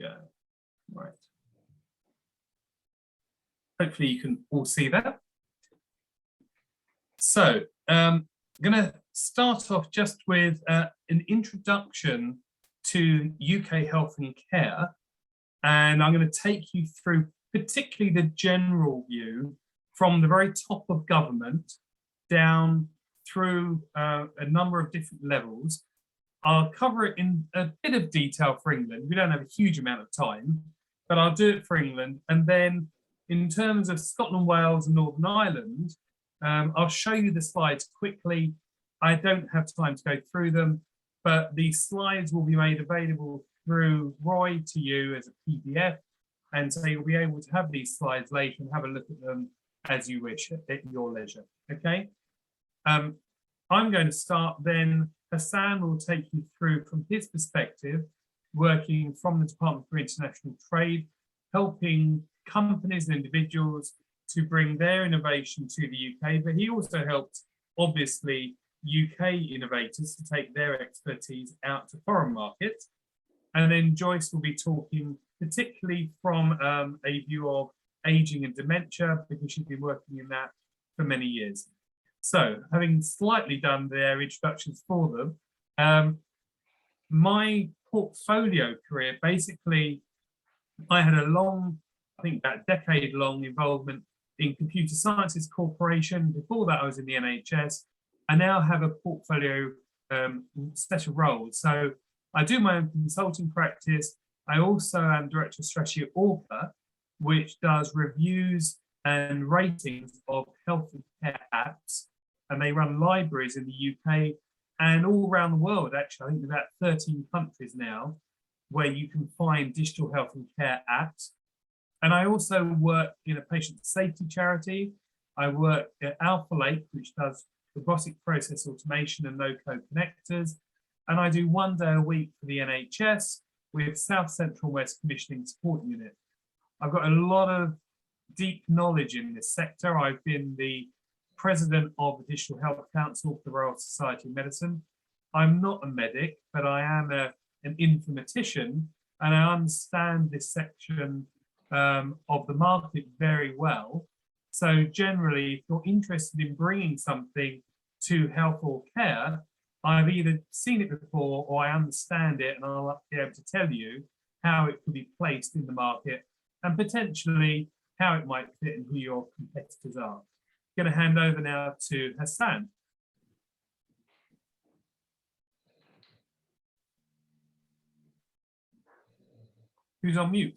go. Right. Hopefully you can all see that. So I'm going to start off just with an introduction to UK health and care. And I'm going to take you through particularly the general view from the very top of government down through a number of different levels. I'll cover it in a bit of detail for England. We don't have a huge amount of time, but I'll do it for England. And then in terms of Scotland, Wales and Northern Ireland, I'll show you the slides quickly. I don't have time to go through them, but these slides will be made available through Roy to you as a PDF. And so you'll be able to have these slides later and have a look at them as you wish at your leisure, okay? I'm going to start then. Hassan will take you through from his perspective, working from the Department for International Trade, helping companies and individuals to bring their innovation to the UK, but he also helped, obviously, UK innovators to take their expertise out to foreign markets. And then Joyce will be talking particularly from a view of aging and dementia, because she's been working in that for many years. So having slightly done their introductions for them, my portfolio career, basically, I had a long, I think about decade-long involvement in Computer Sciences Corporation. Before that, I was in the NHS. I now have a portfolio set of roles. So I do my own consulting practice. I also am Director of Strategy at Orca, which does reviews and ratings of health and care apps. And they run libraries in the UK and all around the world, actually. I think about 13 countries now where you can find digital health and care apps. And I also work in a patient safety charity. I work at Alpha Lake, which does robotic process automation and no-code connectors. And I do 1 day a week for the NHS with South Central West Commissioning Support Unit. I've got a lot of deep knowledge in this sector. I've been the president of the Digital Health Council for the Royal Society of Medicine. I'm not a medic, but I am an informatician, and I understand this section of the market very well. So generally, if you're interested in bringing something to health or care, I've either seen it before or I understand it, and I'll be able to tell you how it could be placed in the market and potentially how it might fit and who your competitors are. I'm going to hand over now to Hassan. Who's on mute?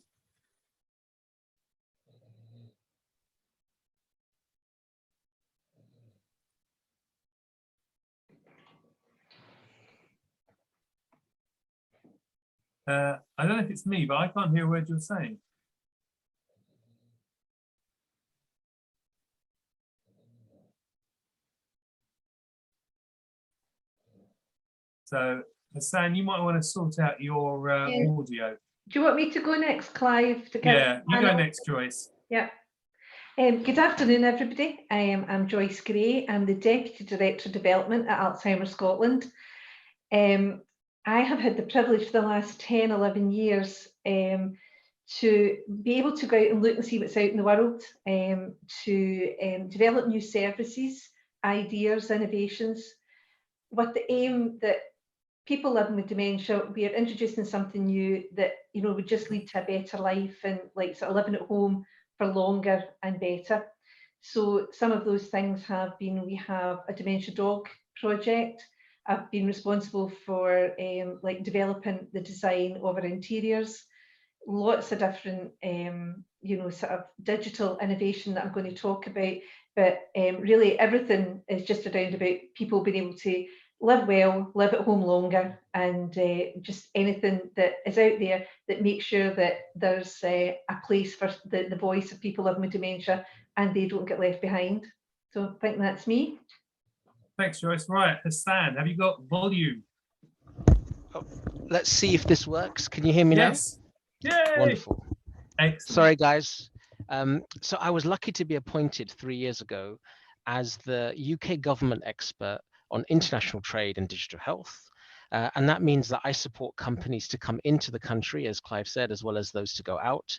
I don't know if it's me, but I can't hear a word you're saying. So, Hassan, you might want to sort out your audio. Do you want me to go next, Clive? Yeah, you go next, Joyce. Yeah. Good afternoon, everybody. I'm Joyce Gray. I'm the Deputy Director of Development at Alzheimer's Scotland. I have had the privilege for the last 10, 11 years to be able to go out and look and see what's out in the world, to develop new services, ideas, innovations, with the aim that people living with dementia, we are introducing something new that, you know, would just lead to a better life and like sort of living at home for longer and better. So some of those things have been, we have a dementia dog project. I've been responsible for like developing the design of our interiors, lots of different, you know, sort of digital innovation that I'm going to talk about, but really everything is just around about people being able to live well, live at home longer, and just anything that is out there that makes sure that there's a place for the voice of people living with dementia and they don't get left behind. So I think that's me. Thanks, Joyce. Right, Hassan, have you got volume? Oh, let's see if this works. Can you hear me now? Yes. Yay! Wonderful. Excellent. Sorry, guys. So I was lucky to be appointed 3 years ago as the UK government expert on international trade and digital health. And that means that I support companies to come into the country, as Clive said, as well as those to go out.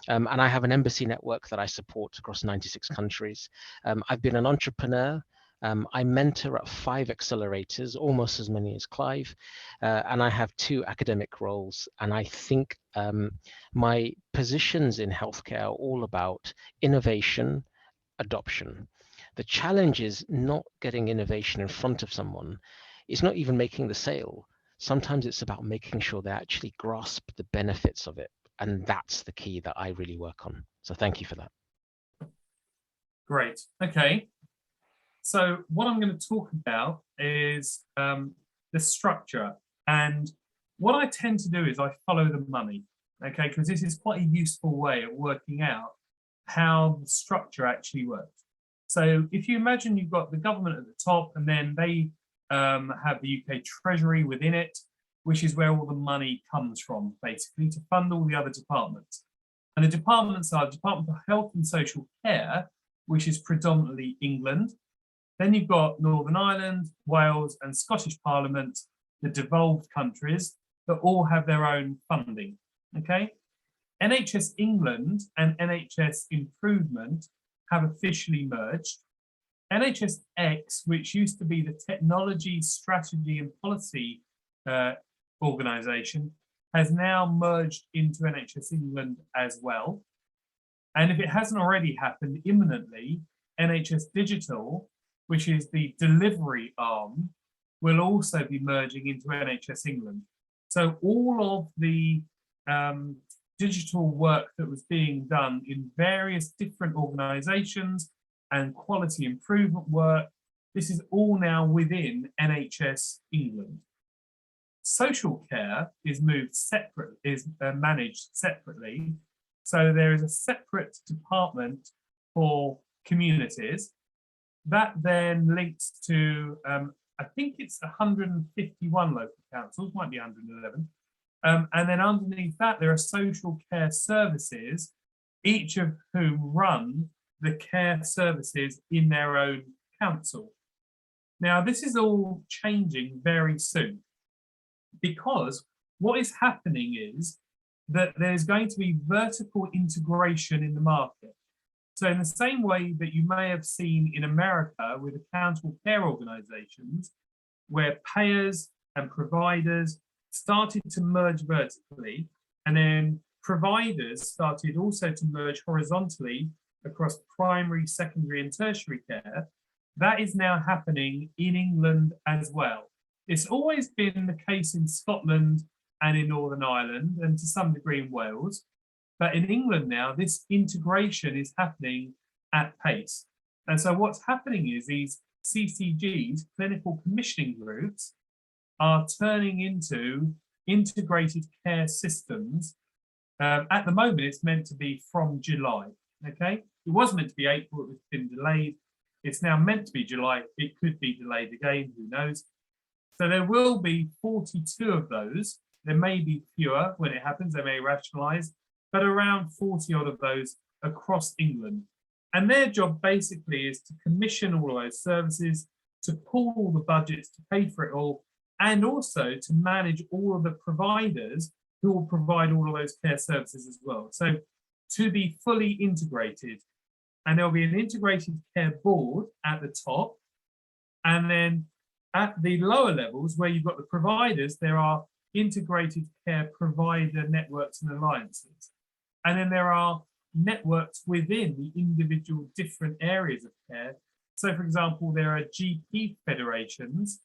And I have an embassy network that I support across 96 countries. I've been an entrepreneur. I mentor at 5 accelerators, almost as many as Clive, and I have 2 academic roles. And I think my positions in healthcare are all about innovation, adoption. The challenge is not getting innovation in front of someone. It's not even making the sale. Sometimes it's about making sure they actually grasp the benefits of it. And that's the key that I really work on. So thank you for that. Great. Okay. So what I'm going to talk about is the structure. And what I tend to do is I follow the money, okay, because this is quite a useful way of working out how the structure actually works. So if you imagine you've got the government at the top, and then they have the UK Treasury within it, which is where all the money comes from, basically, to fund all the other departments. And the departments are Department for Health and Social Care, which is predominantly England. Then you've got Northern Ireland, Wales, and Scottish Parliament, the devolved countries that all have their own funding. Okay, NHS England and NHS Improvement have officially merged. NHS X, which used to be the Technology, Strategy and Policy organisation, has now merged into NHS England as well. And if it hasn't already happened imminently, NHS Digital, which is the delivery arm, will also be merging into NHS England. So all of the digital work that was being done in various different organisations and quality improvement work, this is all now within NHS England. Social care is managed separately. So there is a separate department for communities that then links to, I think it's 151 local councils, might be 111. And then underneath that, there are social care services, each of whom run the care services in their own council. Now, this is all changing very soon, because what is happening is that there's going to be vertical integration in the market. So in the same way that you may have seen in America with accountable care organizations, where payers and providers started to merge vertically, and then providers started also to merge horizontally across primary, secondary, and tertiary care, that is now happening in England as well. It's always been the case in Scotland and in Northern Ireland, and to some degree in Wales. But in England now, this integration is happening at pace. And so what's happening is these CCGs, clinical commissioning groups, are turning into integrated care systems. At the moment, it's meant to be from July, okay? It was meant to be April, it's been delayed. It's now meant to be July. It could be delayed again, who knows? So there will be 42 of those. There may be fewer when it happens, they may rationalise, but around 40 odd of those across England. And their job basically is to commission all of those services, to pool all the budgets, to pay for it all, and also to manage all of the providers who will provide all of those care services as well. So to be fully integrated, and there'll be an integrated care board at the top, and then at the lower levels where you've got the providers, there are integrated care provider networks and alliances. And then there are networks within the individual different areas of care. So for example, there are GP federations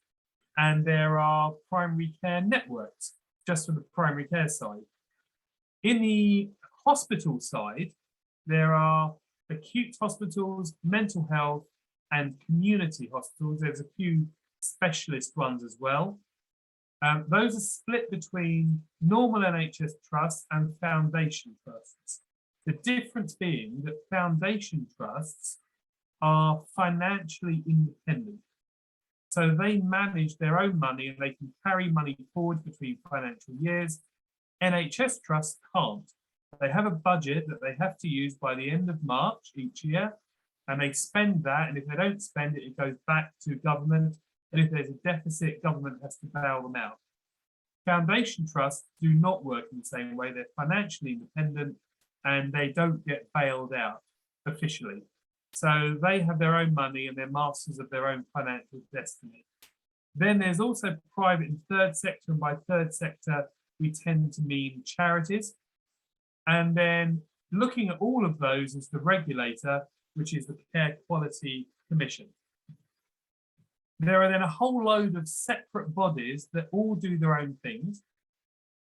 and there are primary care networks, just for the primary care side. In the hospital side, there are acute hospitals, mental health, and community hospitals. There's a few specialist ones as well. Those are split between normal NHS trusts and foundation trusts. The difference being that foundation trusts are financially independent. So they manage their own money and they can carry money forward between financial years. NHS trusts can't. They have a budget that they have to use by the end of March each year, and they spend that, and if they don't spend it, it goes back to government and if there's a deficit, government has to bail them out. Foundation trusts do not work in the same way. They're financially independent and they don't get bailed out officially. So they have their own money and they're masters of their own financial destiny. Then there's also private and third sector, and by third sector, we tend to mean charities. And then looking at all of those is the regulator, which is the Care Quality Commission. There are then a whole load of separate bodies that all do their own things.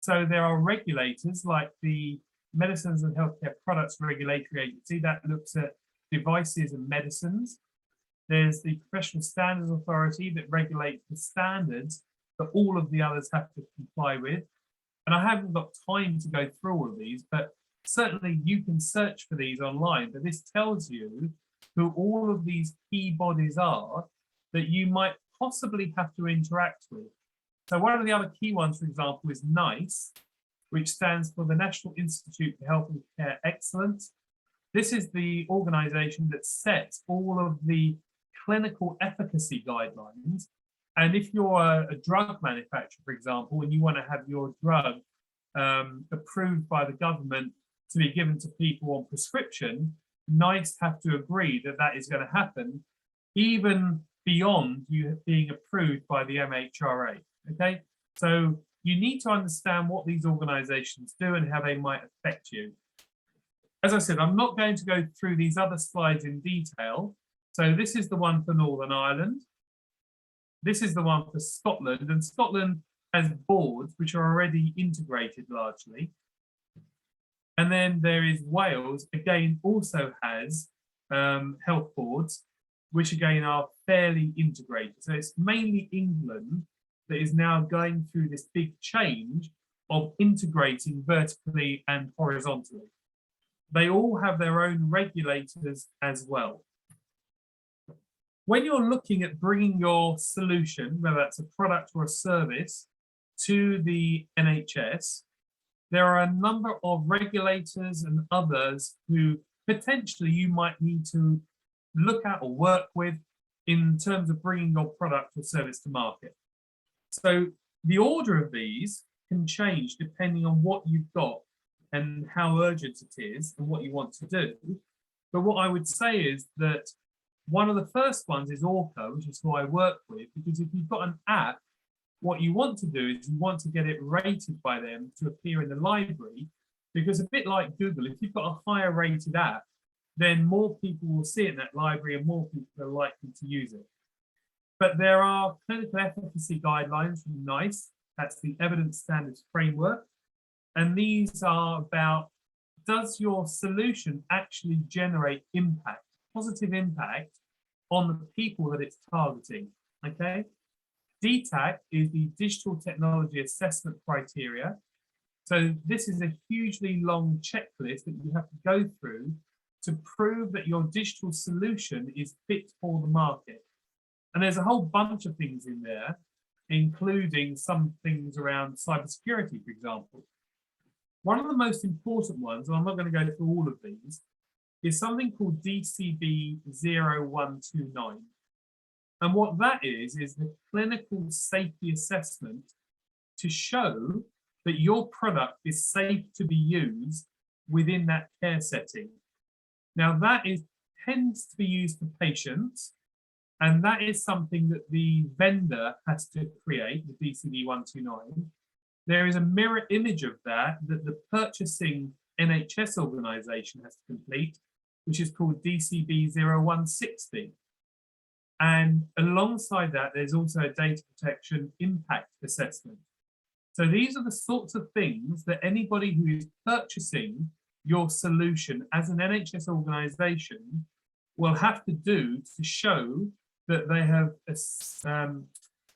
So there are regulators like the Medicines and Healthcare Products Regulatory Agency that looks at devices and medicines. There's the Professional Standards Authority that regulates the standards that all of the others have to comply with. And I haven't got time to go through all of these, but certainly you can search for these online. But this tells you who all of these key bodies are that you might possibly have to interact with. So one of the other key ones, for example, is NICE, which stands for the National Institute for Health and Care Excellence. This is the organization that sets all of the clinical efficacy guidelines. And if you're a drug manufacturer, for example, and you want to have your drug approved by the government to be given to people on prescription, NICE have to agree that that is going to happen, even beyond you being approved by the MHRA. Okay, so you need to understand what these organizations do and how they might affect you. As I said, I'm not going to go through these other slides in detail. So this is the one for Northern Ireland. This is the one for Scotland, and Scotland has boards which are already integrated largely. And then there is Wales, again, also has health boards, which again are fairly integrated. So it's mainly England that is now going through this big change of integrating vertically and horizontally. They all have their own regulators as well. When you're looking at bringing your solution, whether that's a product or a service, to the NHS, there are a number of regulators and others who potentially you might need to look at or work with in terms of bringing your product or service to market. So the order of these can change depending on what you've got and how urgent it is and what you want to do. But what I would say is that one of the first ones is Orca, which is who I work with, because if you've got an app, what you want to do is you want to get it rated by them to appear in the library, because a bit like Google, if you've got a higher rated app, then more people will see it in that library and more people are likely to use it. But there are clinical efficacy guidelines from NICE, that's the Evidence Standards Framework. And these are about, does your solution actually generate impact, positive impact on the people that it's targeting, okay? DTAC is the Digital Technology Assessment Criteria. So this is a hugely long checklist that you have to go through to prove that your digital solution is fit for the market. And there's a whole bunch of things in there, including some things around cybersecurity, for example. One of the most important ones, and I'm not going to go through all of these, is something called DCB 0129. And what that is the clinical safety assessment to show that your product is safe to be used within that care setting. Now that tends to be used for patients, and that is something that the vendor has to create, the DCB 129. There is a mirror image of that the purchasing NHS organisation has to complete, which is called DCB 0160. And alongside that, there's also a data protection impact assessment. So these are the sorts of things that anybody who is purchasing your solution as an NHS organisation will have to do to show that they have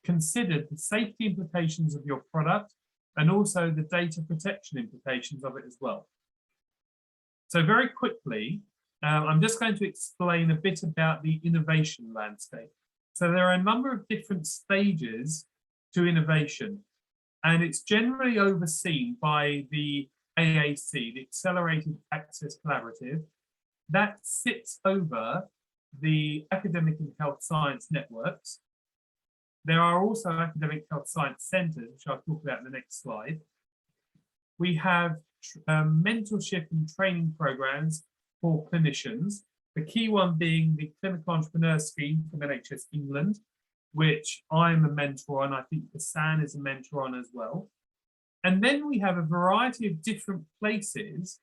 considered the safety implications of your product and also the data protection implications of it as well. So very quickly, I'm just going to explain a bit about the innovation landscape. So there are a number of different stages to innovation, and it's generally overseen by the AAC, the Accelerated Access Collaborative, that sits over the academic and health science networks. There are also academic health science centres, which I'll talk about in the next slide. We have mentorship and training programs for clinicians. The key one being the Clinical Entrepreneur Scheme from NHS England, which I'm a mentor on. I think Hassan is a mentor on as well. And then we have a variety of different places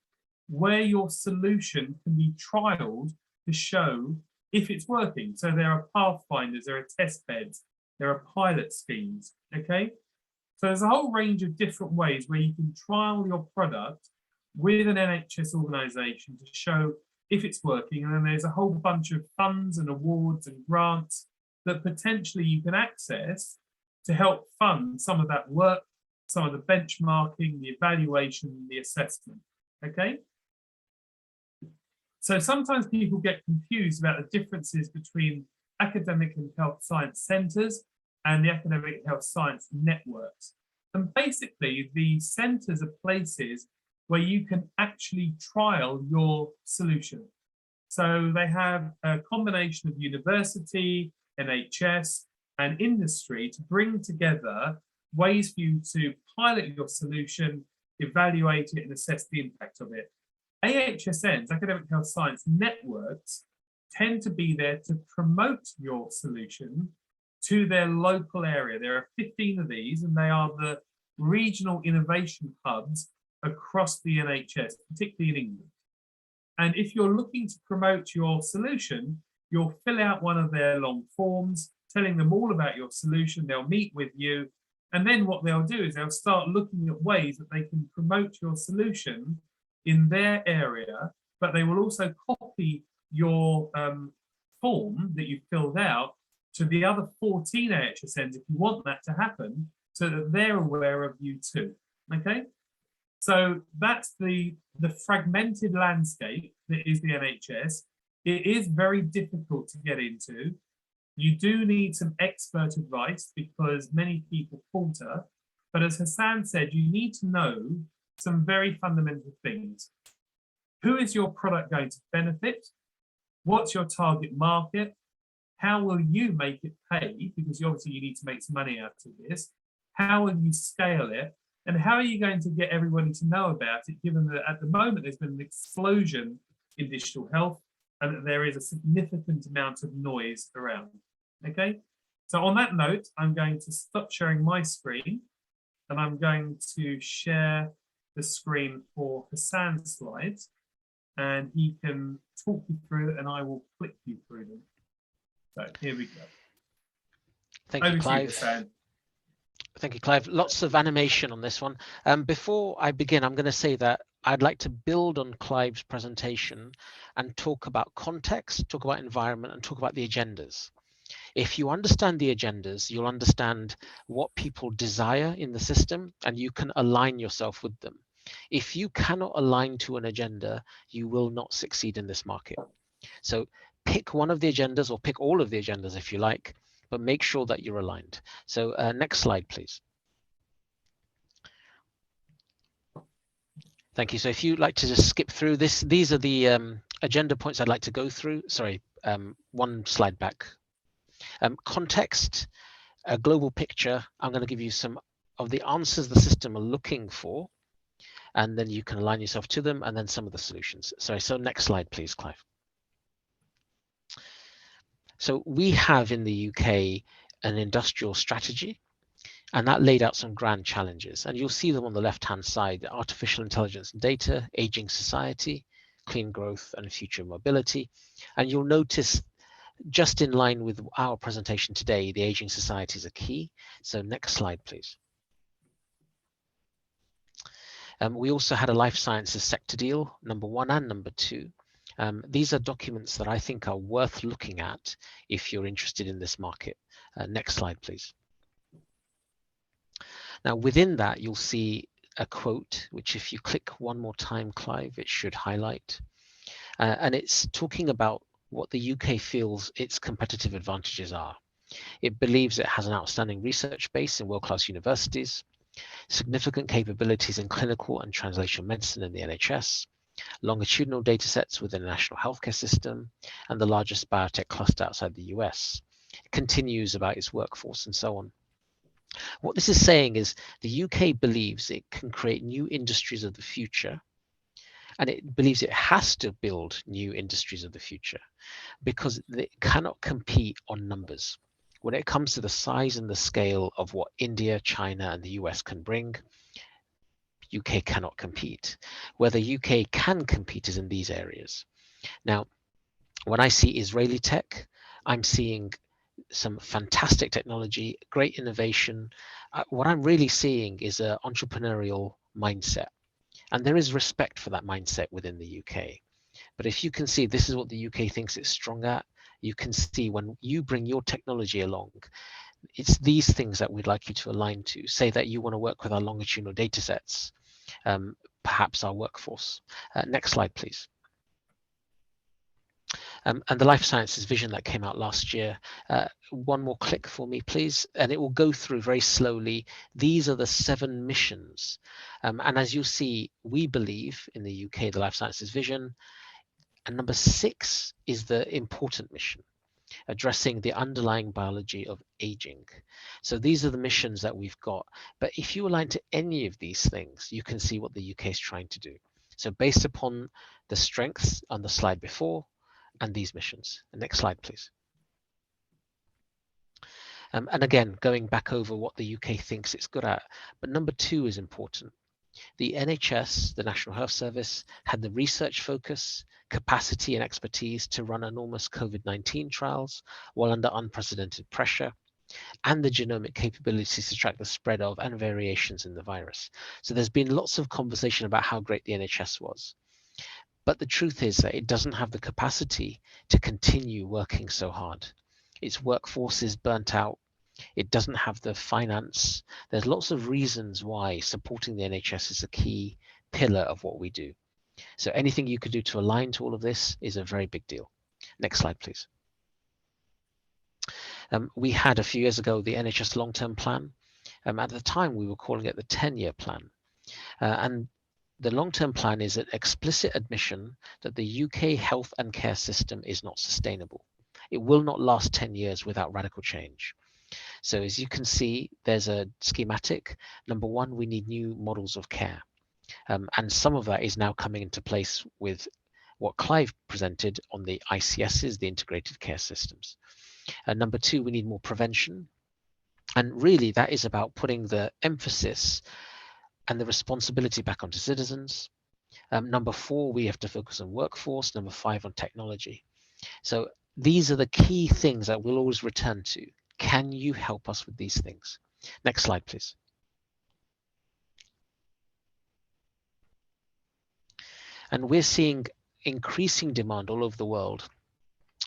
where your solution can be trialed to show if it's working. So there are pathfinders, there are test beds, there are pilot schemes, okay? So there's a whole range of different ways where you can trial your product with an NHS organisation to show if it's working. And then there's a whole bunch of funds and awards and grants that potentially you can access to help fund some of that work, some of the benchmarking, the evaluation, the assessment, okay? So sometimes people get confused about the differences between academic and health science centres and the academic health science networks. And basically, the centres are places where you can actually trial your solution. So they have a combination of university, NHS, and industry to bring together ways for you to pilot your solution, evaluate it, and assess the impact of it. AHSNs, academic health science networks, tend to be there to promote your solution to their local area. There are 15 of these, and they are the regional innovation hubs across the NHS, particularly in England. And if you're looking to promote your solution, you'll fill out one of their long forms, telling them all about your solution. They'll meet with you. And then what they'll do is they'll start looking at ways that they can promote your solution in their area, but they will also copy your form that you filled out to the other 14 AHSNs if you want that to happen, so that they're aware of you too, okay? So that's the fragmented landscape that is the NHS. It is very difficult to get into. You do need some expert advice because many people falter, but as Hassan said, you need to know some very fundamental things. Who is your product going to benefit? What's your target market? How will you make it pay? Because obviously you need to make some money out of this. How will you scale it? And how are you going to get everybody to know about it, given that at the moment there's been an explosion in digital health and that there is a significant amount of noise around, okay? So on that note, I'm going to stop sharing my screen and I'm going to share the screen for Hassan's slides, and he can talk you through it and I will click you through them. So here we go. Thank you, Clive. Thank you, Clive. Lots of animation on this one. Before I begin, I'm going to say that I'd like to build on Clive's presentation and talk about context, talk about environment, and talk about the agendas. If you understand the agendas, you'll understand what people desire in the system, and you can align yourself with them. If you cannot align to an agenda, you will not succeed in this market. So pick one of the agendas, or pick all of the agendas if you like, but make sure that you're aligned. So next slide, please. Thank you. So if you'd like to just skip through this, these are the agenda points I'd like to go through. Sorry, one slide back. Context, a global picture. I'm going to give you some of the answers the system are looking for, and then you can align yourself to them, and then some of the solutions. Sorry, so next slide, please, Clive. So we have in the UK an industrial strategy, and that laid out some grand challenges. And you'll see them on the left-hand side: artificial intelligence and data, aging society, clean growth and future mobility. And you'll notice, just in line with our presentation today, the aging society is a key. So next slide, please. We also had a life sciences sector deal, number 1 and number 2. These are documents that I think are worth looking at if you're interested in this market. Next slide, please. Now, within that, you'll see a quote, which if you click one more time, Clive, it should highlight. And it's talking about what the UK feels its competitive advantages are. It believes it has an outstanding research base in world-class universities, significant capabilities in clinical and translational medicine in the NHS, longitudinal data sets within the national healthcare system, and the largest biotech cluster outside the US. continues about its workforce and so on. What this is saying is the UK believes it can create new industries of the future, and it believes it has to build new industries of the future because it cannot compete on numbers. When it comes to the size and the scale of what India, China, and the US can bring, UK cannot compete. Where the UK can compete is in these areas. Now, when I see Israeli tech, I'm seeing some fantastic technology, great innovation. What I'm really seeing is an entrepreneurial mindset. And there is respect for that mindset within the UK. But if you can see this is what the UK thinks it's strong at, you can see when you bring your technology along, it's these things that we'd like you to align to. Say that you want to work with our longitudinal data sets, perhaps our workforce. Next slide, please. And the life sciences vision that came out last year. One more click for me, please. And it will go through very slowly. These are the 7 missions. And as you'll see, we believe in the UK, the life sciences vision. And number 6 is the important mission, addressing the underlying biology of aging. So these are the missions that we've got. But if you align to any of these things, you can see what the UK is trying to do. So based upon the strengths on the slide before, and these missions. The next slide, please. And again, going back over what the UK thinks it's good at, but number 2 is important. The NHS, the National Health Service, had the research focus, capacity and expertise to run enormous COVID-19 trials while under unprecedented pressure, and the genomic capabilities to track the spread of and variations in the virus. So there's been lots of conversation about how great the NHS was. But the truth is that it doesn't have the capacity to continue working so hard. Its workforce is burnt out. It doesn't have the finance. There's lots of reasons why supporting the NHS is a key pillar of what we do. So anything you could do to align to all of this is a very big deal. Next slide, please. We had a few years ago the NHS long-term plan. At the time, we were calling it the 10-year plan. And the long-term plan is an explicit admission that the UK health and care system is not sustainable. It will not last 10 years without radical change. So as you can see, there's a schematic. Number 1, we need new models of care. And some of that is now coming into place with what Clive presented on the ICSs, the integrated care systems. Number 2, we need more prevention. And really that is about putting the emphasis and the responsibility back onto citizens. Number 4, we have to focus on workforce. Number 5, on technology. So these are the key things that we'll always return to. Can you help us with these things? Next slide, please. And we're seeing increasing demand all over the world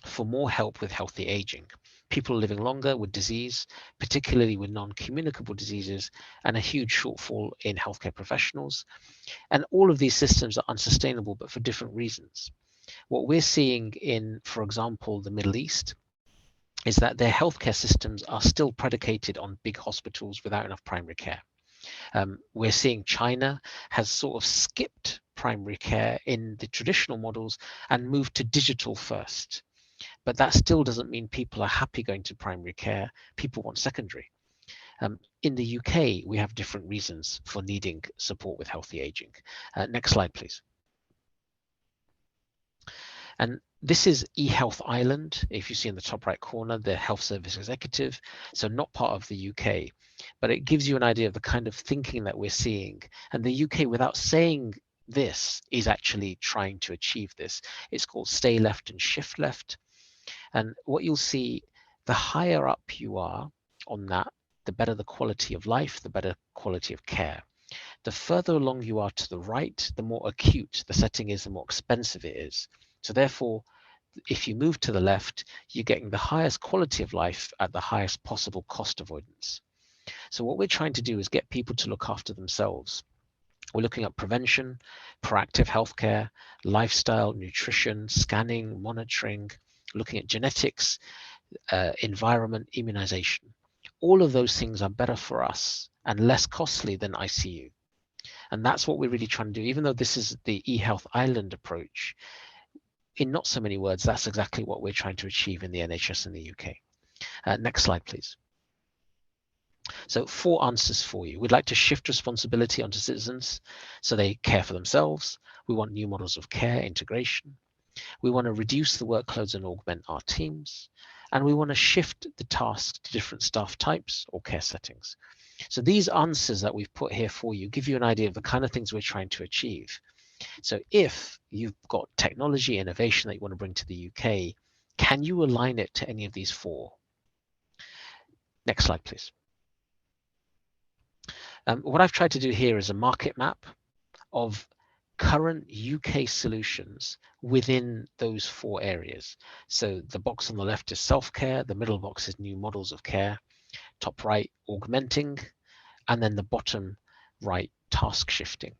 for more help with healthy aging. People living longer with disease, particularly with non-communicable diseases, and a huge shortfall in healthcare professionals. And all of these systems are unsustainable, but for different reasons. What we're seeing in, for example, the Middle East, is that their healthcare systems are still predicated on big hospitals without enough primary care. We're seeing China has sort of skipped primary care in the traditional models and moved to digital first. But that still doesn't mean people are happy going to primary care. People want secondary. In the UK, we have different reasons for needing support with healthy aging. Next slide, please. And this is eHealth Ireland. If you see in the top right corner, the health service executive, so not part of the UK, but it gives you an idea of the kind of thinking that we're seeing. And the UK, without saying this, is actually trying to achieve this. It's called Stay Left and Shift Left. And what you'll see, the higher up you are on that, the better the quality of life, the better quality of care. The further along you are to the right, the more acute the setting is, the more expensive it is. So therefore, if you move to the left, you're getting the highest quality of life at the highest possible cost avoidance. So what we're trying to do is get people to look after themselves. We're looking at prevention, proactive healthcare, lifestyle, nutrition, scanning, monitoring, looking at genetics, environment, immunization. All of those things are better for us and less costly than ICU. And that's what we're really trying to do. Even though this is the eHealth Ireland approach, in not so many words, that's exactly what we're trying to achieve in the NHS in the UK. Next slide, please. So 4 answers for you. We'd like to shift responsibility onto citizens so they care for themselves. We want new models of care integration. We want to reduce the workloads and augment our teams. And we want to shift the tasks to different staff types or care settings. So these answers that we've put here for you give you an idea of the kind of things we're trying to achieve. So if you've got technology innovation that you want to bring to the UK, can you align it to any of these 4? Next slide, please. What I've tried to do here is a market map of current UK solutions within those 4 areas. So the box on the left is self-care, the middle box is new models of care, top right, augmenting, and then the bottom right, task shifting.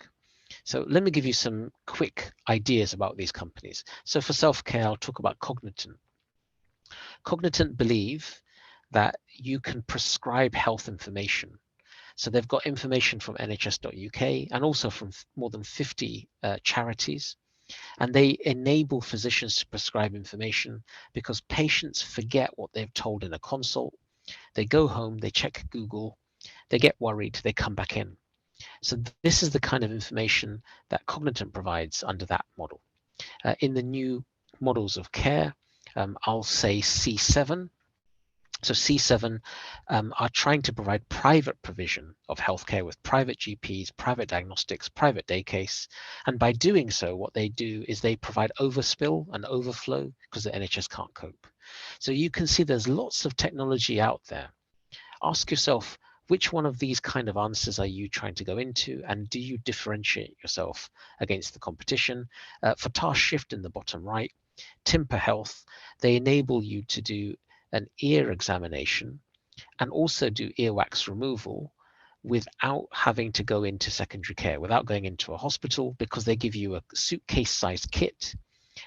So let me give you some quick ideas about these companies. So for self-care, I'll talk about Cognitant. Cognitant believe that you can prescribe health information. So they've got information from nhs.uk and also from more than 50 charities. And they enable physicians to prescribe information because patients forget what they've told in a consult. They go home, they check Google, they get worried, they come back in. So this is the kind of information that Cognitant provides under that model. In the new models of care, I'll say C7. So C7 are trying to provide private provision of healthcare with private GPs, private diagnostics, private day case. And by doing so, what they do is they provide overspill and overflow because the NHS can't cope. So you can see there's lots of technology out there. Ask yourself, which one of these kind of answers are you trying to go into, and do you differentiate yourself against the competition? For task shift in the bottom right, Timper Health, they enable you to do an ear examination and also do earwax removal without having to go into secondary care, without going into a hospital, because they give you a suitcase-sized kit,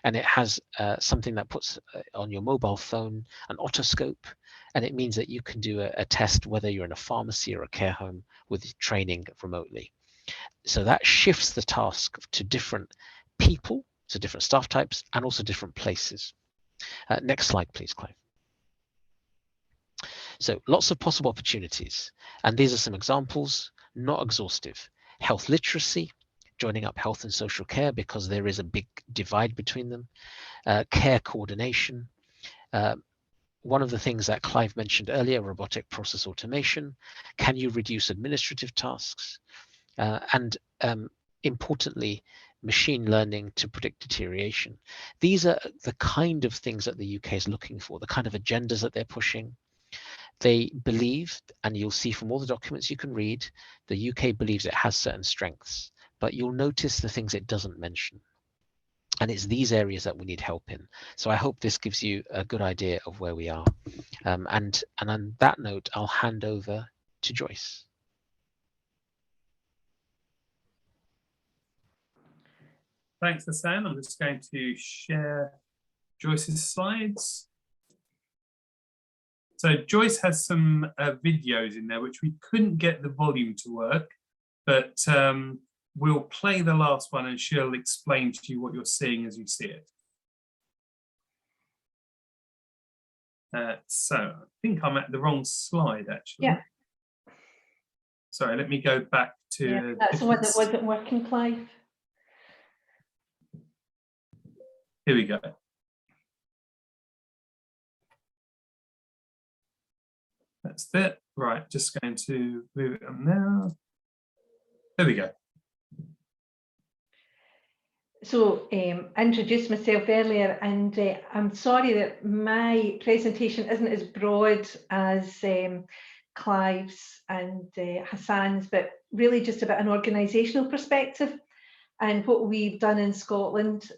and it has something that puts on your mobile phone an otoscope, and it means that you can do a test whether you're in a pharmacy or a care home with training remotely. So that shifts the task to different people, so different staff types, and also different places. Next slide, please, Clive. So lots of possible opportunities, and these are some examples, not exhaustive. Health literacy, joining up health and social care because there is a big divide between them. Care coordination. One of the things that Clive mentioned earlier, robotic process automation. Can you reduce administrative tasks? And importantly, machine learning to predict deterioration. These are the kind of things that the UK is looking for, the kind of agendas that they're pushing. They believe, and you'll see from all the documents you can read, the UK believes it has certain strengths, but you'll notice the things it doesn't mention. And it's these areas that we need help in. So I hope this gives you a good idea of where we are. And on that note, I'll hand over to Joyce. Thanks, Hassan. I'm just going to share Joyce's slides. So Joyce has some videos in there, which we couldn't get the volume to work, but we'll play the last one and she'll explain to you what you're seeing as you see it. So I think I'm at the wrong slide, actually. Yeah. Sorry, let me go back to... Yeah, that's the one that wasn't working, Clive. Here we go. That's it. Right, just going to move it on now. There we go. So I introduced myself earlier, and I'm sorry that my presentation isn't as broad as Clive's and Hassan's, but really just about an organisational perspective and what we've done in Scotland,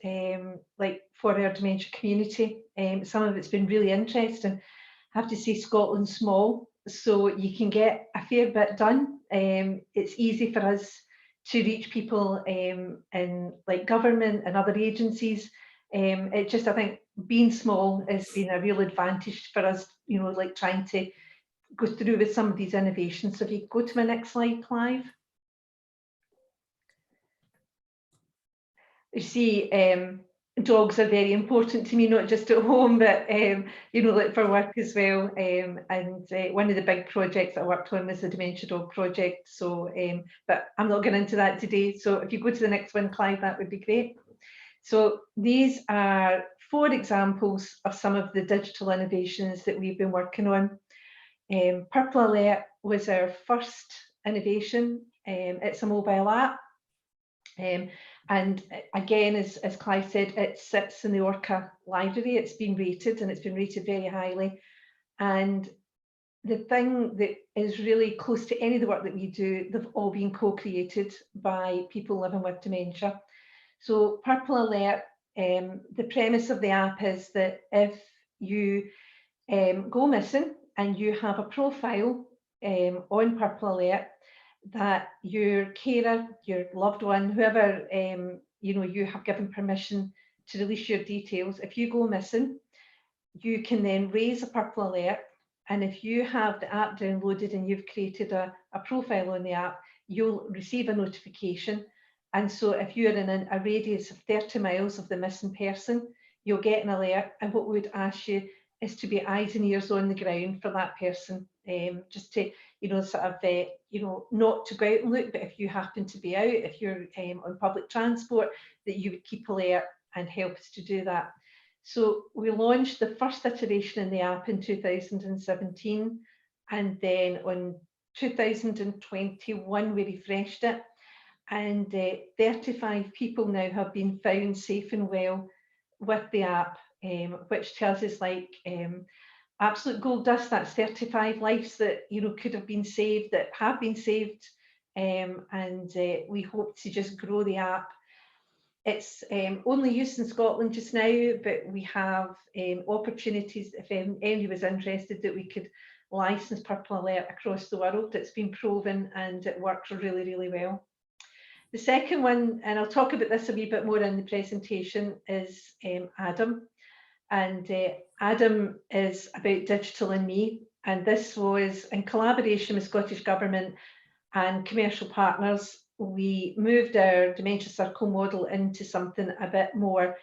like for our dementia community. Some of it's been really interesting. I have to say Scotland's small, so you can get a fair bit done. It's easy for us to reach people in like government and other agencies. It just, I think, being small has been a real advantage for us, you know, like trying to go through with some of these innovations. So if you go to my next slide, Clive. You see, dogs are very important to me, not just at home, but you know, like for work as well. And one of the big projects I worked on was the Dementia Dog Project. So, but I'm not getting into that today. So if you go to the next one, Clive, that would be great. So these are 4 examples of some of the digital innovations that we've been working on. Purple Alert was our first innovation. It's a mobile app. And again, as Clive said, it sits in the Orca library. It's been rated, and it's been rated very highly. And the thing that is really close to any of the work that we do, they've all been co-created by people living with dementia. So Purple Alert, the premise of the app is that if you go missing and you have a profile on Purple Alert, that your carer, your loved one, whoever you know, you have given permission to release your details, if you go missing, you can then raise a Purple Alert. And if you have the app downloaded and you've created a profile on the app, you'll receive a notification. And so if you're in a radius of 30 miles of the missing person, you'll get an alert. And what we would ask you is to be eyes and ears on the ground for that person, just to, you know, sort of, you know, not to go out and look, but if you happen to be out, if you're on public transport, that you would keep alert and help us to do that. So we launched the first iteration in the app in 2017, and then on 2021 we refreshed it, and 35 people now have been found safe and well with the app, which tells us, like, absolute gold dust. That's 35 lives that, you know, could have been saved, that have been saved, and we hope to just grow the app. It's only used in Scotland just now, but we have opportunities, if anybody was interested, that we could license Purple Alert across the world. It's been proven and it works really, really well. The second one, and I'll talk about this a wee bit more in the presentation, is Adam. And Adam is about digital and me. And this was in collaboration with Scottish Government and commercial partners. We moved our Dementia Circle model into something a bit more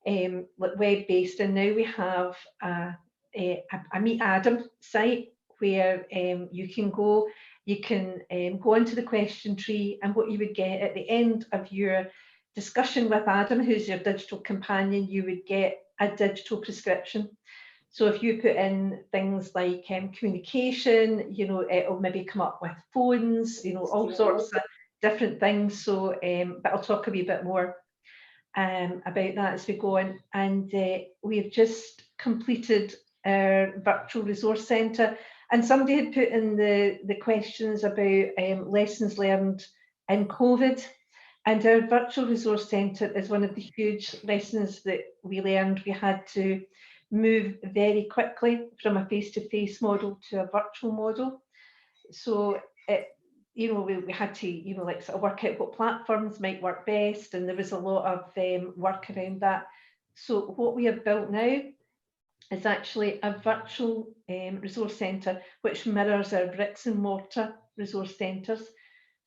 like web-based, and now we have a Meet Adam site where you can go onto the question tree, and what you would get at the end of your discussion with Adam, who's your digital companion, you would get a digital prescription. So if you put in things like communication, you know, it'll maybe come up with phones, you know, all sorts of different things. So, but I'll talk a wee bit more about that as we go on. And we've just completed our virtual resource centre, and somebody had put in the questions about lessons learned in COVID. And our virtual resource centre is one of the huge lessons that we learned. We had to move very quickly from a face-to-face model to a virtual model. So you know, we had to, you know, like sort of work out what platforms might work best, and there was a lot of work around that. So what we have built now is actually a virtual resource centre which mirrors our bricks and mortar resource centres.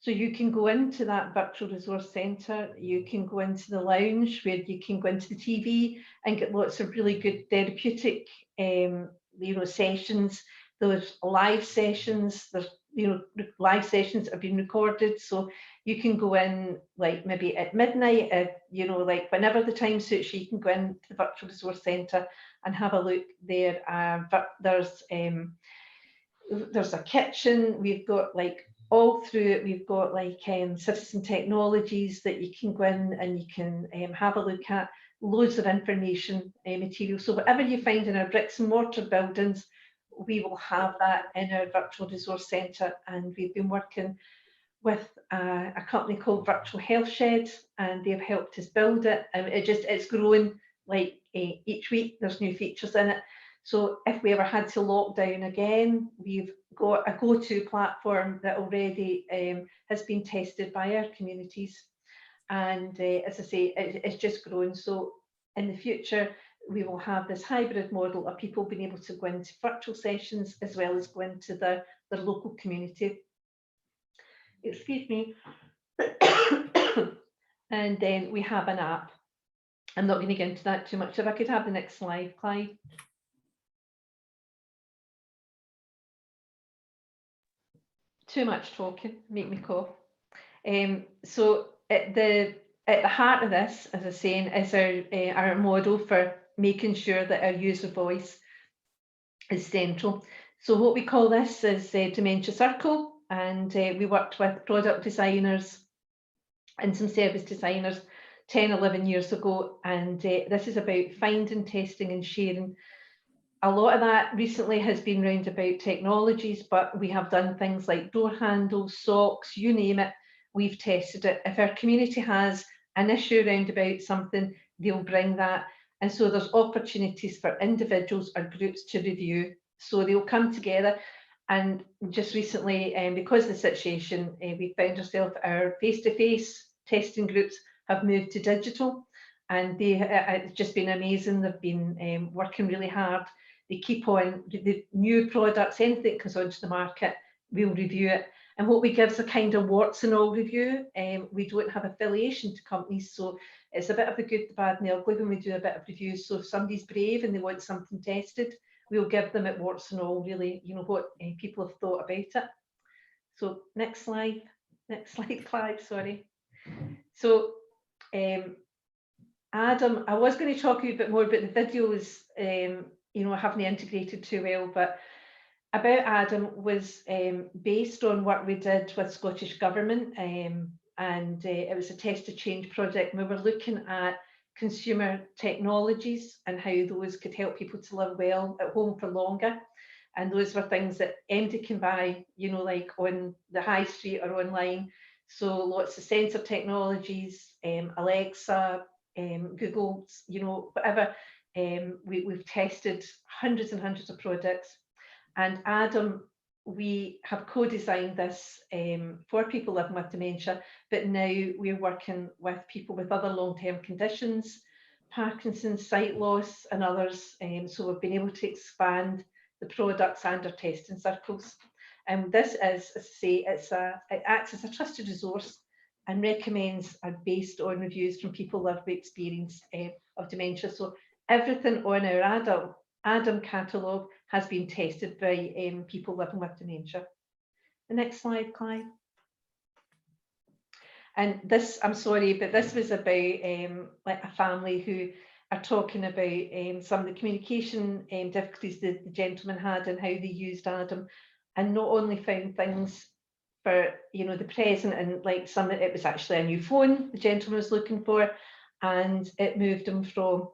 So you can go into that virtual resource centre, you can go into the lounge where you can go into the TV and get lots of really good therapeutic you know, sessions. There's live sessions, there's, you know, live sessions that have been recorded, so you can go in like maybe at midnight, you know, like whenever the time suits you, you can go into the virtual resource centre and have a look there. There's a kitchen, we've got like all through it, we've got like citizen technologies that you can go in and you can have a look at, loads of information material. So whatever you find in our bricks and mortar buildings, we will have that in our virtual resource centre. And we've been working with a company called Virtual Health Shed, and they've helped us build it. And it's growing like each week, there's new features in it. So if we ever had to lock down again, we've got a go-to platform that already has been tested by our communities. And as I say, it's just growing. So in the future, we will have this hybrid model of people being able to go into virtual sessions as well as go into their local community. Excuse me. And then we have an app. I'm not going to get into that too much. If I could have the next slide, Clive. Too much talking, make me cough. So at the heart of this, as I was saying, is our model for making sure that our user voice is central. So what we call this is Dementia Circle, and we worked with product designers and some service designers 10, 11 years ago, and this is about finding, testing and sharing. A lot of that recently has been round about technologies, but we have done things like door handles, socks, you name it, we've tested it. If our community has an issue round about something, they'll bring that. And so there's opportunities for individuals or groups to review. So they'll come together. And just recently, because of the situation, we found ourselves, our face-to-face testing groups have moved to digital. And it's just been amazing. They've been working really hard. They keep on the new products, anything that comes onto the market, we'll review it. And what we give is a kind of warts and all review. We don't have affiliation to companies, so it's a bit of the good, the bad and the ugly when we do a bit of review. So if somebody's brave and they want something tested, we'll give them at warts and all, really, you know, what people have thought about it. So next slide, Clive, sorry. So Adam, I was going to talk a bit more about the videos, you know, I haven't integrated too well, but about Adam was based on what we did with Scottish Government, and it was a test to change project. We were looking at consumer technologies and how those could help people to live well at home for longer. And those were things that anybody can buy, you know, like on the high street or online. So lots of sensor technologies, Alexa, Google, you know, whatever. We've tested hundreds and hundreds of products. And Adam, we have co-designed this for people living with dementia, but now we're working with people with other long-term conditions, Parkinson's, sight loss and others. So we've been able to expand the products and our testing circles. And this is, as I say, it acts as a trusted resource, and recommends are based on reviews from people living with experience of dementia. So everything on our Adam catalogue has been tested by people living with dementia. The next slide, Clive. And this, I'm sorry, but this was about like a family who are talking about some of the communication difficulties the gentleman had and how they used Adam, and not only found things for, you know, the present, and like some, it was actually a new phone the gentleman was looking for, and it moved him from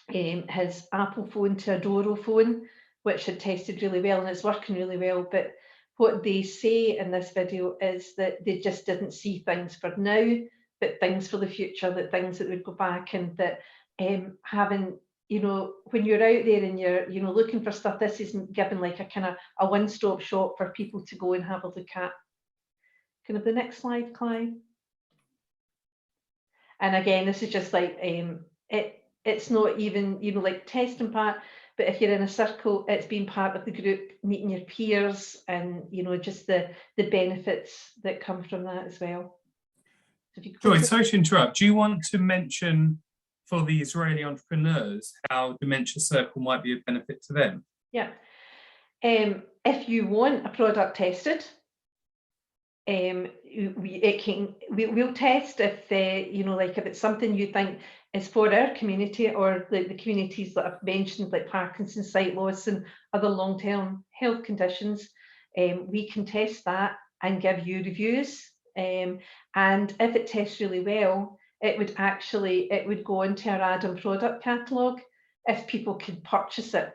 his Apple phone to a Doro phone, which had tested really well and it's working really well. But what they say in this video is that they just didn't see things for now, but things for the future, that things that would go back, and that having, you know, when you're out there and you're, you know, looking for stuff, this is given like a kind of a one-stop shop for people to go and have a look at. Can I have the next slide, Clive? And again, this is just like, it's not even, you know, like testing part, but if you're in a circle, it's being part of the group, meeting your peers, and, you know, just the benefits that come from that as well. Joy, sorry to interrupt. Do you want to mention for the Israeli entrepreneurs how Dementia Circle might be a benefit to them? Yeah. If you want a product tested, we'll test if you know, like if it's something you think is for our community, or like the communities that I've mentioned, like Parkinson's, sight loss and other long-term health conditions, we can test that and give you reviews. And if it tests really well, it would go into our Adam product catalogue if people could purchase it.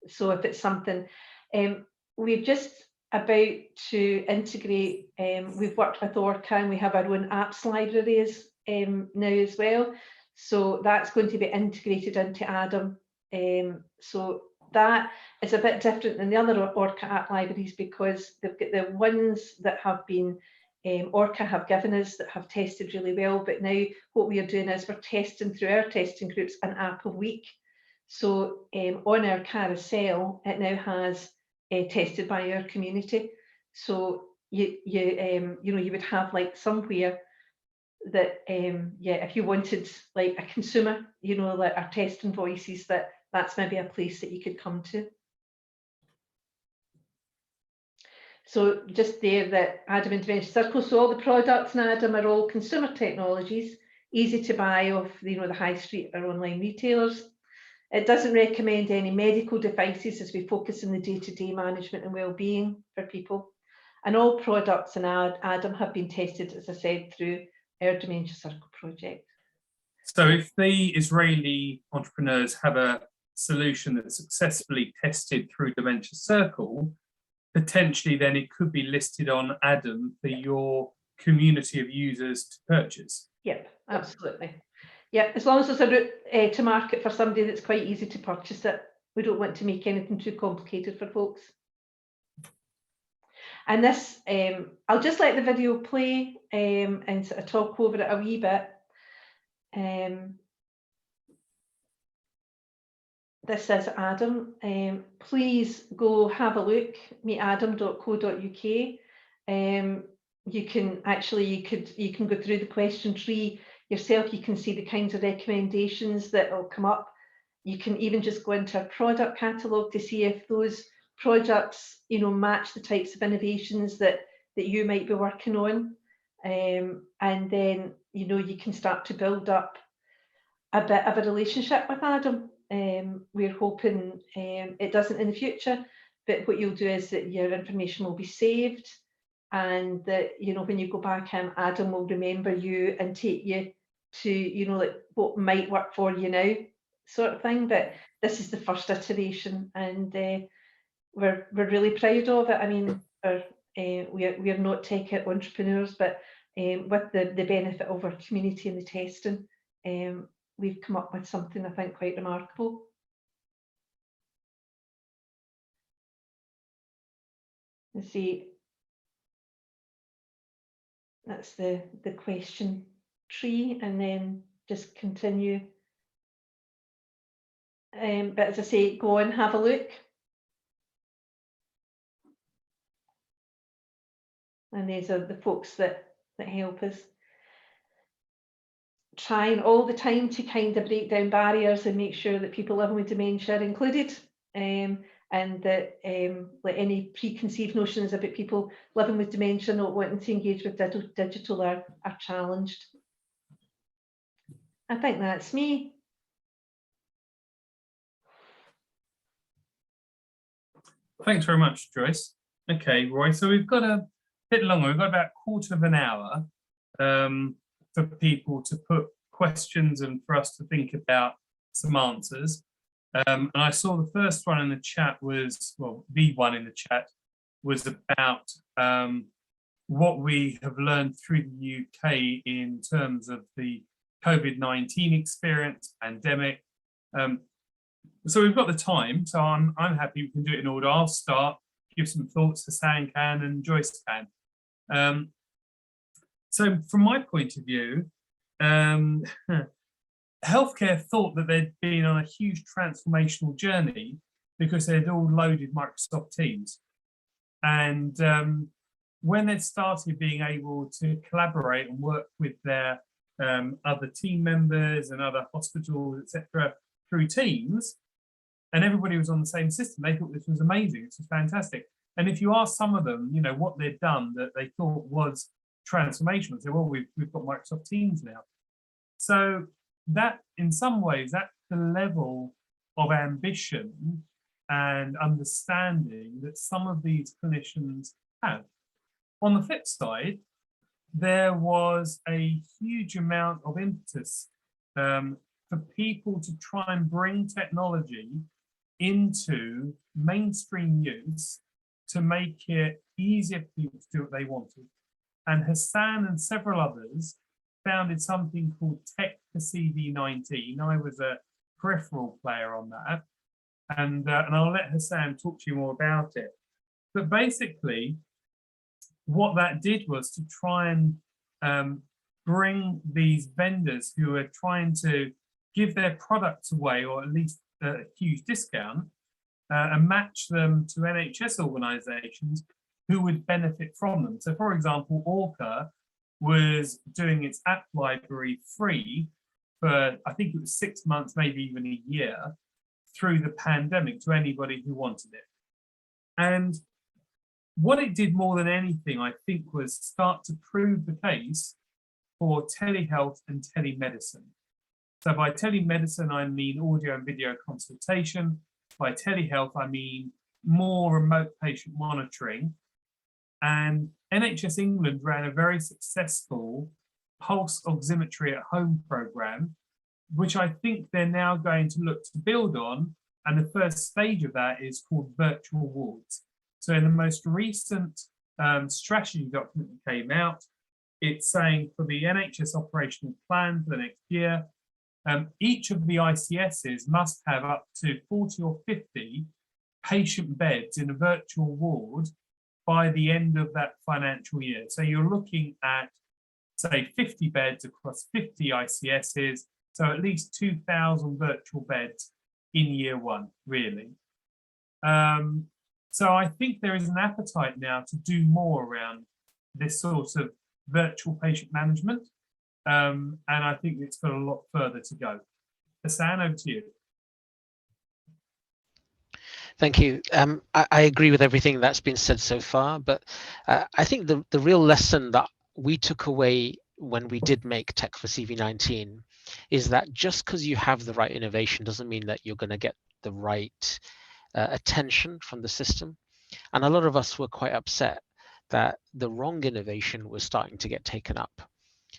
So if it's something, we've just about to integrate, we've worked with Orca and we have our own apps libraries now as well. So that's going to be integrated into Adam. So that is a bit different than the other Orca app libraries, because they've got the ones that have been Orca have given us that have tested really well. But now what we are doing is we're testing through our testing groups an app a week. So on our carousel, it now has tested by our community. So you know, you would have like somewhere that yeah, if you wanted like a consumer, you know, like our testing voices, that's maybe a place that you could come to. So just there, that Adam and Dementia Circle, so all the products in Adam are all consumer technologies, easy to buy off, you know, the high street or online retailers. It doesn't recommend any medical devices, as we focus on the day-to-day management and well-being for people. And all products in Adam have been tested, as I said, through our Dementia Circle project. So if the Israeli entrepreneurs have a solution that's successfully tested through Dementia Circle, potentially then it could be listed on Adam for your community of users to purchase. Yep, absolutely. Yeah, as long as there's a route to market for somebody that's quite easy to purchase it. We don't want to make anything too complicated for folks. And this, I'll just let the video play and sort of talk over it a wee bit. This is Adam. Please go have a look, meetadam.co.uk. You can actually, you can go through the question tree yourself. You can see the kinds of recommendations that will come up. You can even just go into a product catalogue to see if those projects, you know, match the types of innovations that you might be working on. And then, you know, you can start to build up a bit of a relationship with Adam. We're hoping it doesn't in the future, but what you'll do is that your information will be saved, and that, you know, when you go back in, Adam will remember you and take you to, you know, like what might work for you now, sort of thing. But this is the first iteration, and we're really proud of it. I mean, we are not tech entrepreneurs, but with the benefit of our community and the testing, we've come up with something I think quite remarkable. Let's see. That's the question tree, and then just continue. But as I say, go and have a look. And these are the folks that help us. Trying all the time to kind of break down barriers and make sure that people living with dementia are included, and that like any preconceived notions about people living with dementia not wanting to engage with digital are challenged. I think that's me. Thanks very much, Joyce. Okay, Roy, so we've got a bit longer. We've got about a quarter of an hour for people to put questions and for us to think about some answers. And I saw the first one in the chat was, well, the one in the chat was about what we have learned through the UK in terms of the COVID-19 experience, pandemic. So we've got the time, so I'm happy we can do it in order. I'll start, give some thoughts, Hassan can, and Joyce can. So from my point of view, healthcare thought that they'd been on a huge transformational journey because they'd all loaded Microsoft Teams. And when they'd started being able to collaborate and work with their other team members and other hospitals, etc., through Teams, and everybody was on the same system, they thought this was amazing, this was fantastic. And if you ask some of them, you know, what they'd done that they thought was transformational, say, well, we've got Microsoft Teams now. So that, in some ways, that's the level of ambition and understanding that some of these clinicians have. On the flip side, there was a huge amount of impetus for people to try and bring technology into mainstream use to make it easier for people to do what they wanted. And Hassan and several others founded something called Tech for CV19. I was a peripheral player on that, and I'll let Hassan talk to you more about it. But basically, what that did was to try and bring these vendors who are trying to give their products away, or at least a huge discount, and match them to NHS organisations who would benefit from them. So, for example, Orca was doing its app library free for, I think it was 6 months, maybe even a year, through the pandemic to anybody who wanted it. And what it did more than anything, I think, was start to prove the case for telehealth and telemedicine. So by telemedicine, I mean audio and video consultation. By telehealth, I mean more remote patient monitoring. And NHS England ran a very successful pulse oximetry at home program, which I think they're now going to look to build on. And the first stage of that is called virtual wards. So in the most recent strategy document that came out, it's saying for the NHS operational plan for the next year, each of the ICSs must have up to 40 or 50 patient beds in a virtual ward by the end of that financial year. So you're looking at, say, 50 beds across 50 ICSs, so at least 2,000 virtual beds in year one, really. So I think there is an appetite now to do more around this sort of virtual patient management. And I think it's got a lot further to go. Hassan, over to you. Thank you. I agree with everything that's been said so far, but I think the real lesson that we took away when we did make Tech for CV19 is that just because you have the right innovation doesn't mean that you're going to get the right attention from the system. And a lot of us were quite upset that the wrong innovation was starting to get taken up.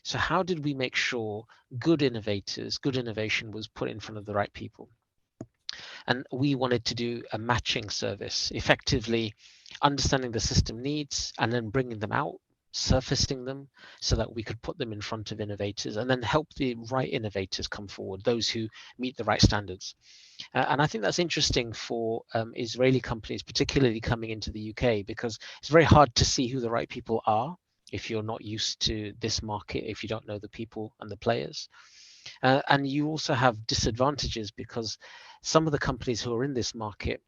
So how did we make sure good innovation was put in front of the right people? And we wanted to do a matching service, effectively understanding the system needs and then bringing them out, surfacing them so that we could put them in front of innovators and then help the right innovators come forward, those who meet the right standards. And I think that's interesting for Israeli companies, particularly coming into the UK, because it's very hard to see who the right people are if you're not used to this market, if you don't know the people and the players. And you also have disadvantages because some of the companies who are in this market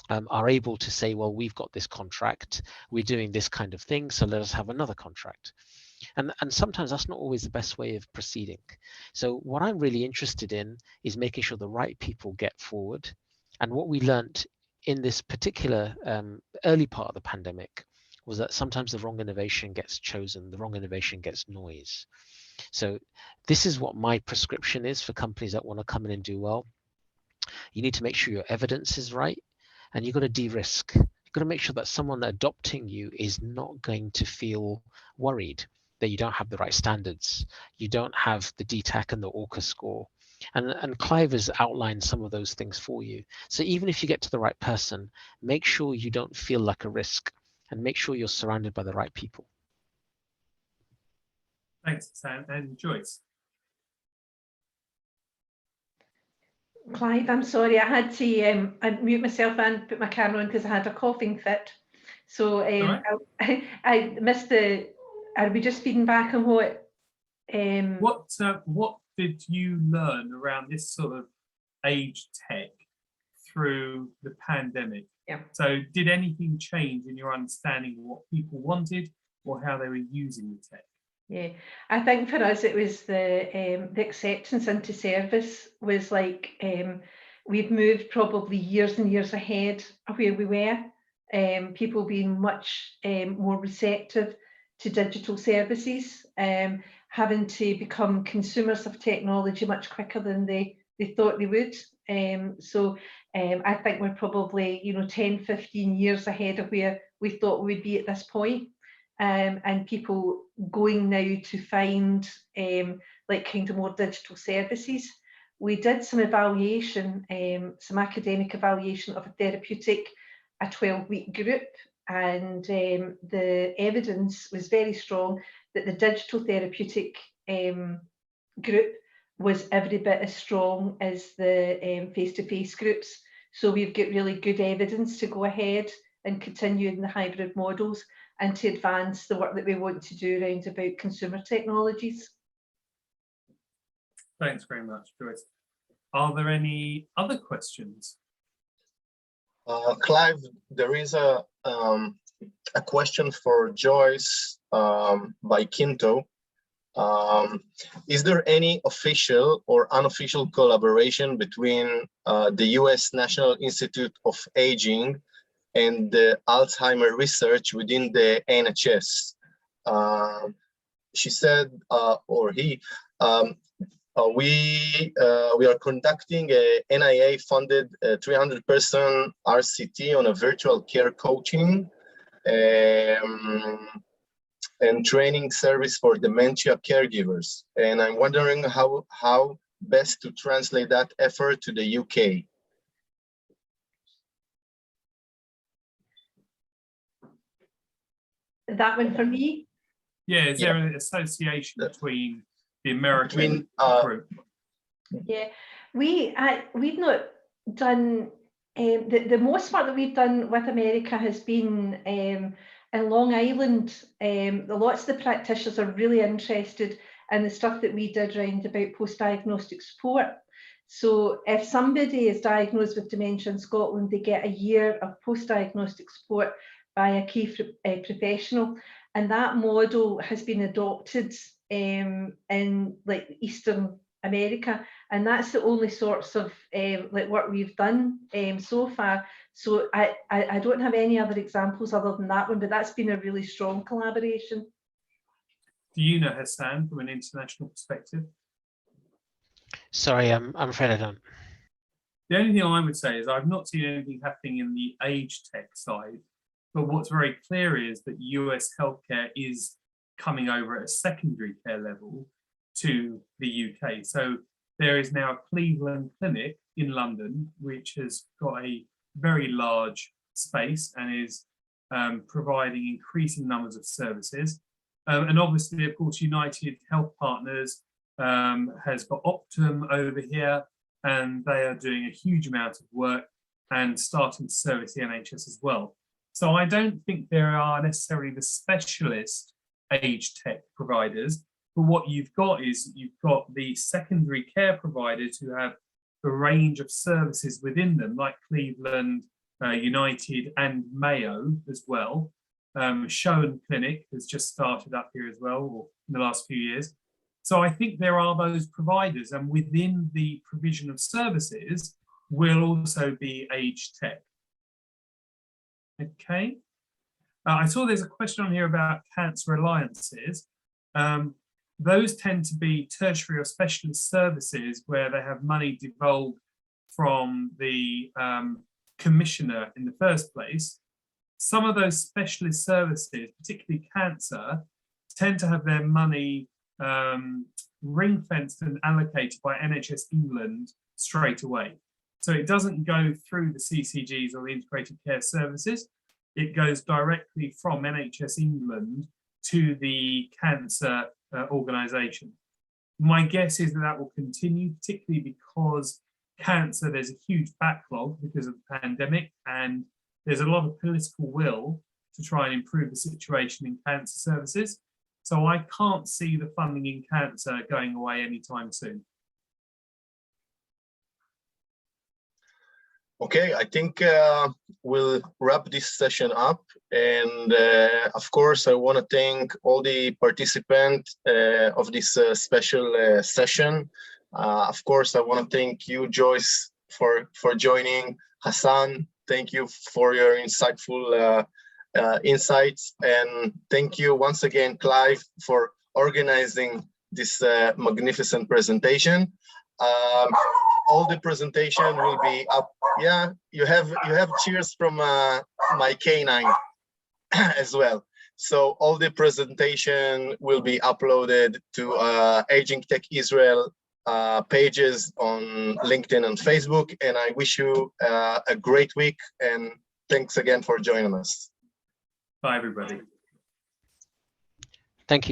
are able to say, well, we've got this contract, we're doing this kind of thing, so let us have another contract. And sometimes that's not always the best way of proceeding. So what I'm really interested in is making sure the right people get forward. And what we learned in this particular early part of the pandemic was that sometimes the wrong innovation gets chosen, the wrong innovation gets noise. So this is what my prescription is for companies that want to come in and do well. You need to make sure your evidence is right, and you've got to de-risk. You've got to make sure that someone adopting you is not going to feel worried that you don't have the right standards, you don't have the DTAC and the ORCA score. And Clive has outlined some of those things for you. So even if you get to the right person, make sure you don't feel like a risk and make sure you're surrounded by the right people. Thanks, Sam. And Joyce. Clive, I'm sorry, I had to unmute myself and put my camera on because I had a coughing fit. So Right. I missed the. Are we just feeding back on what? What did you learn around this sort of age tech through the pandemic? Yeah. So did anything change in your understanding of what people wanted or how they were using the tech? Yeah, I think for us it was the acceptance into service was like we've moved probably years and years ahead of where we were. People being much more receptive to digital services, having to become consumers of technology much quicker than they thought they would. So I think we're probably 10, 15 years ahead of where we thought we would be at this point. And people going now to find like kind of more digital services. We did some evaluation, some academic evaluation of a therapeutic, a 12-week group, and the evidence was very strong that the digital therapeutic group was every bit as strong as the face-to-face groups. So we've got really good evidence to go ahead and continue in the hybrid models and to advance the work that we want to do around about consumer technologies. Thanks very much, Joyce. Are there any other questions? Clive, there is a question for Joyce by Kinto. Is there any official or unofficial collaboration between the US National Institute of Aging and the Alzheimer research within the NHS? She said, or he, we are conducting a NIA-funded 300-person RCT on a virtual care coaching and training service for dementia caregivers. And I'm wondering how best to translate that effort to the UK. That one for me? Yeah, is there an association between the American group? Yeah, we've not done, the most part that we've done with America has been in Long Island. Lots of the practitioners are really interested in the stuff that we did round about post-diagnostic support. So if somebody is diagnosed with dementia in Scotland, they get a year of post-diagnostic support by a key professional. And that model has been adopted in like Eastern America. And that's the only sorts of like work we've done so far. So I don't have any other examples other than that one, but that's been a really strong collaboration. Do you know, Hassan, from an international perspective? Sorry, I'm afraid I don't. The only thing I would say is I've not seen anything happening in the age tech side, but what's very clear is that US healthcare is coming over at a secondary care level to the UK. So there is now a Cleveland clinic in London, which has got a very large space and is providing increasing numbers of services. And obviously, of course, United Health Partners has got Optum over here, and they are doing a huge amount of work and starting to service the NHS as well. So I don't think there are necessarily the specialist age tech providers, but what you've got is you've got the secondary care providers who have a range of services within them, like Cleveland, United and Mayo as well. Showen Clinic has just started up here as well, or in the last few years. So I think there are those providers, and within the provision of services will also be age tech. Okay. I saw there's a question on here about cancer alliances. Those tend to be tertiary or specialist services where they have money devolved from the commissioner in the first place. Some of those specialist services, particularly cancer, tend to have their money ring-fenced and allocated by NHS England straight away. So it doesn't go through the CCGs or the integrated care services. It goes directly from NHS England to the cancer organisation. My guess is that that will continue, particularly because cancer, there's a huge backlog because of the pandemic, and there's a lot of political will to try and improve the situation in cancer services. So I can't see the funding in cancer going away anytime soon. Okay, I think we'll wrap this session up. And of course, I want to thank all the participants of this special session. Of course, I want to thank you, Joyce, for joining. Hassan, thank you for your insightful insights. And thank you once again, Clive, for organizing this magnificent presentation. All the presentation will be up. Yeah, you have cheers from my canine as well. So all the presentation will be uploaded to Aging Tech Israel pages on LinkedIn and Facebook. And I wish you a great week, and thanks again for joining us. Bye, everybody.